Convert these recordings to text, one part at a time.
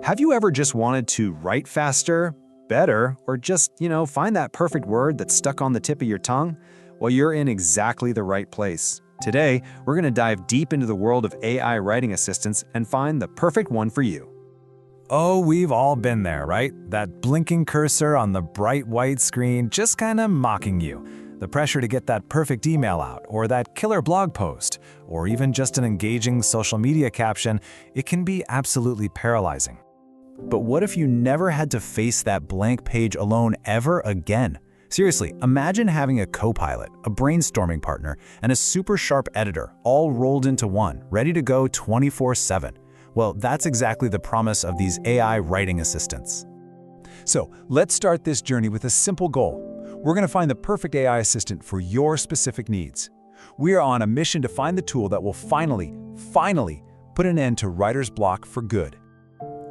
Have you ever just wanted to write faster, better, or just, find that perfect word that's stuck on the tip of your tongue? Well, you're in exactly the right place. Today, we're going to dive deep into the world of AI writing assistants and find the perfect one for you. Oh, we've all been there, right? That blinking cursor on the bright white screen just kind of mocking you. The pressure to get that perfect email out, or that killer blog post, or even just an engaging social media caption, it can be absolutely paralyzing. But what if you never had to face that blank page alone ever again? Seriously, imagine having a co-pilot, a brainstorming partner, and a super sharp editor all rolled into one, ready to go 24/7. Well, that's exactly the promise of these AI writing assistants. So let's start this journey with a simple goal. We're going to find the perfect AI assistant for your specific needs. We are on a mission to find the tool that will finally put an end to writer's block for good.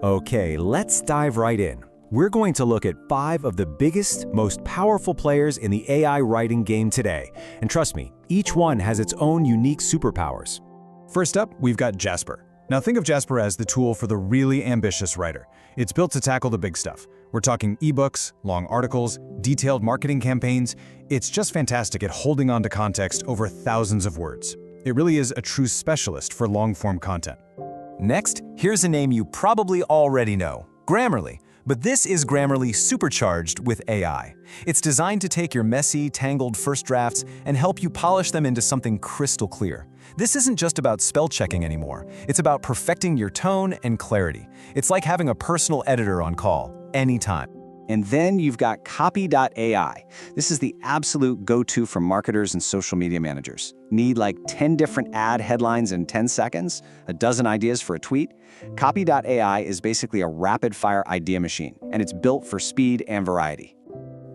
Okay, let's dive right in. We're going to look at 5 of the biggest, most powerful players in the AI writing game today. And trust me, each one has its own unique superpowers. First up, we've got Jasper. Now think of Jasper as the tool for the really ambitious writer. It's built to tackle the big stuff. We're talking ebooks, long articles, detailed marketing campaigns. It's just fantastic at holding on to context over thousands of words. It really is a true specialist for long-form content. Next, here's a name you probably already know, Grammarly. But this is Grammarly supercharged with AI. It's designed to take your messy, tangled first drafts and help you polish them into something crystal clear. This isn't just about spell checking anymore. It's about perfecting your tone and clarity. It's like having a personal editor on call, anytime. And then you've got Copy.ai. This is the absolute go-to for marketers and social media managers. Need like 10 different ad headlines in 10 seconds? A dozen ideas for a tweet? Copy.ai is basically a rapid-fire idea machine, and it's built for speed and variety.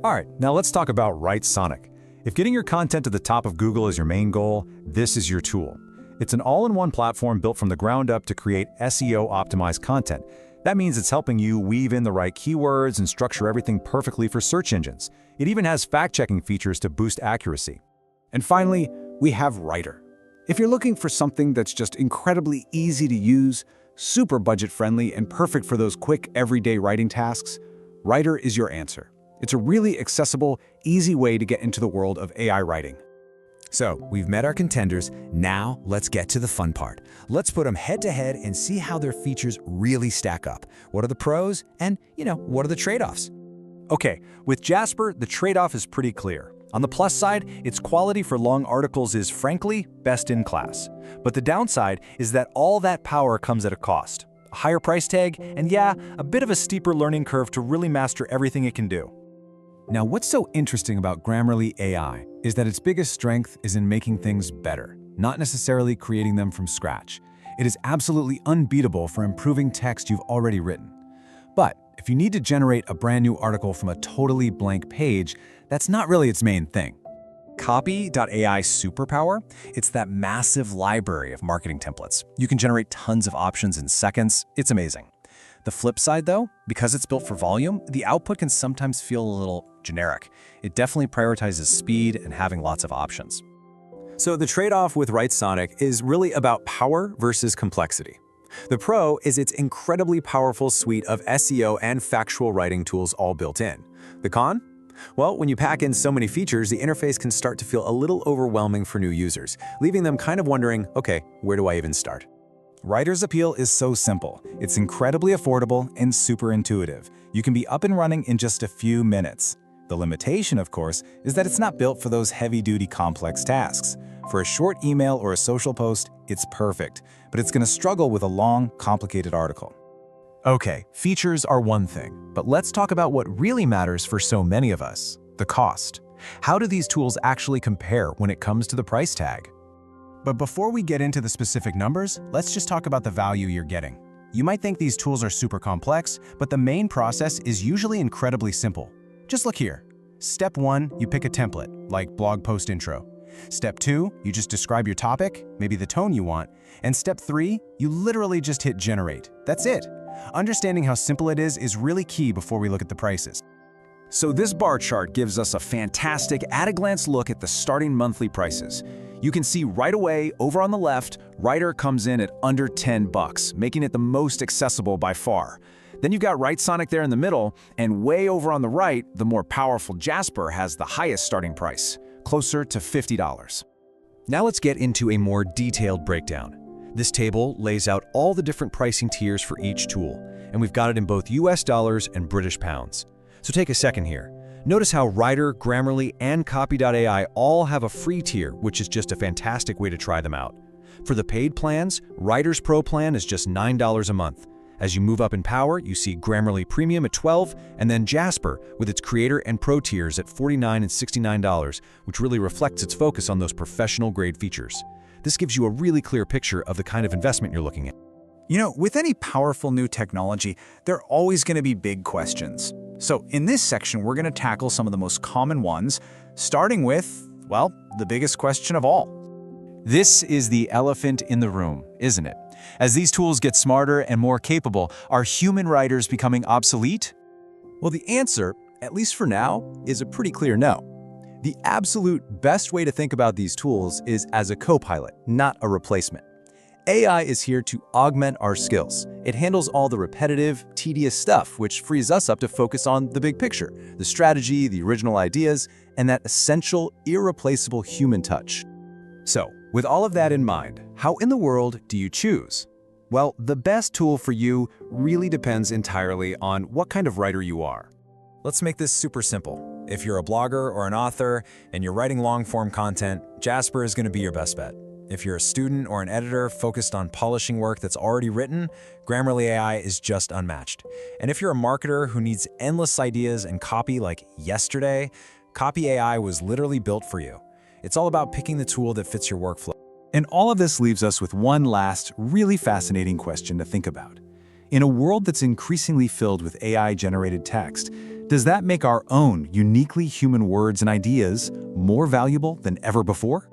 All right, now let's talk about Writesonic. If getting your content to the top of Google is your main goal, this is your tool. It's an all-in-one platform built from the ground up to create SEO-optimized content. That means it's helping you weave in the right keywords and structure everything perfectly for search engines. It even has fact-checking features to boost accuracy. And finally, we have Rytr. If you're looking for something that's just incredibly easy to use, super budget-friendly, and perfect for those quick, everyday writing tasks, Rytr is your answer. It's a really accessible, easy way to get into the world of AI writing. So, we've met our contenders. Now, let's get to the fun part. Let's put them head-to-head and see how their features really stack up. What are the pros and, what are the trade-offs? Okay, with Jasper, the trade-off is pretty clear. On the plus side, its quality for long articles is, frankly, best in class. But the downside is that all that power comes at a cost. A higher price tag, and yeah, a bit of a steeper learning curve to really master everything it can do. Now, what's so interesting about Grammarly AI is that its biggest strength is in making things better, not necessarily creating them from scratch. It is absolutely unbeatable for improving text you've already written. But if you need to generate a brand new article from a totally blank page, that's not really its main thing. Copy.ai superpower? It's that massive library of marketing templates. You can generate tons of options in seconds. It's amazing. The flip side, though, because it's built for volume, the output can sometimes feel a little generic. It definitely prioritizes speed and having lots of options. So the trade-off with Writesonic is really about power versus complexity. The pro is its incredibly powerful suite of SEO and factual writing tools all built in. The con? Well, when you pack in so many features, the interface can start to feel a little overwhelming for new users, leaving them kind of wondering, okay, where do I even start? Rytr's appeal is so simple. It's incredibly affordable and super intuitive. You can be up and running in just a few minutes. The limitation, of course, is that it's not built for those heavy-duty complex tasks. For a short email or a social post, it's perfect, but it's going to struggle with a long, complicated article. Okay, features are one thing, but let's talk about what really matters for so many of us, the cost. How do these tools actually compare when it comes to the price tag? But before we get into the specific numbers, let's just talk about the value you're getting. You might think these tools are super complex, but the main process is usually incredibly simple. Just look here. Step 1, you pick a template, like blog post intro. Step 2, you just describe your topic, maybe the tone you want. And Step 3, you literally just hit generate. That's it. Understanding how simple it is really key before we look at the prices. So this bar chart gives us a fantastic at-a-glance look at the starting monthly prices. You can see right away, over on the left, Rytr comes in at under $10, making it the most accessible by far. Then you've got Writesonic there in the middle, and way over on the right, the more powerful Jasper has the highest starting price, closer to $50. Now let's get into a more detailed breakdown. This table lays out all the different pricing tiers for each tool, and we've got it in both US dollars and British pounds. So take a second here. Notice how Rytr, Grammarly, and Copy.ai all have a free tier, which is just a fantastic way to try them out. For the paid plans, Rytr's Pro plan is just $9 a month. As you move up in power, you see Grammarly Premium at $12, and then Jasper with its Creator and Pro tiers at $49 and $69, which really reflects its focus on those professional-grade features. This gives you a really clear picture of the kind of investment you're looking at. You know, with any powerful new technology, there are always going to be big questions. So in this section, we're going to tackle some of the most common ones, starting with, well, the biggest question of all. This is the elephant in the room, isn't it? As these tools get smarter and more capable, are human writers becoming obsolete? Well, the answer, at least for now, is a pretty clear no. The absolute best way to think about these tools is as a co-pilot, not a replacement. AI is here to augment our skills. It handles all the repetitive, tedious stuff, which frees us up to focus on the big picture, the strategy, the original ideas, and that essential, irreplaceable human touch. So, with all of that in mind, how in the world do you choose? Well, the best tool for you really depends entirely on what kind of writer you are. Let's make this super simple. If you're a blogger or an author and you're writing long-form content, Jasper is going to be your best bet. If you're a student or an editor focused on polishing work that's already written, Grammarly AI is just unmatched. And if you're a marketer who needs endless ideas and copy like yesterday, Copy.ai was literally built for you. It's all about picking the tool that fits your workflow. And all of this leaves us with one last, really fascinating question to think about. In a world that's increasingly filled with AI-generated text, does that make our own uniquely human words and ideas more valuable than ever before?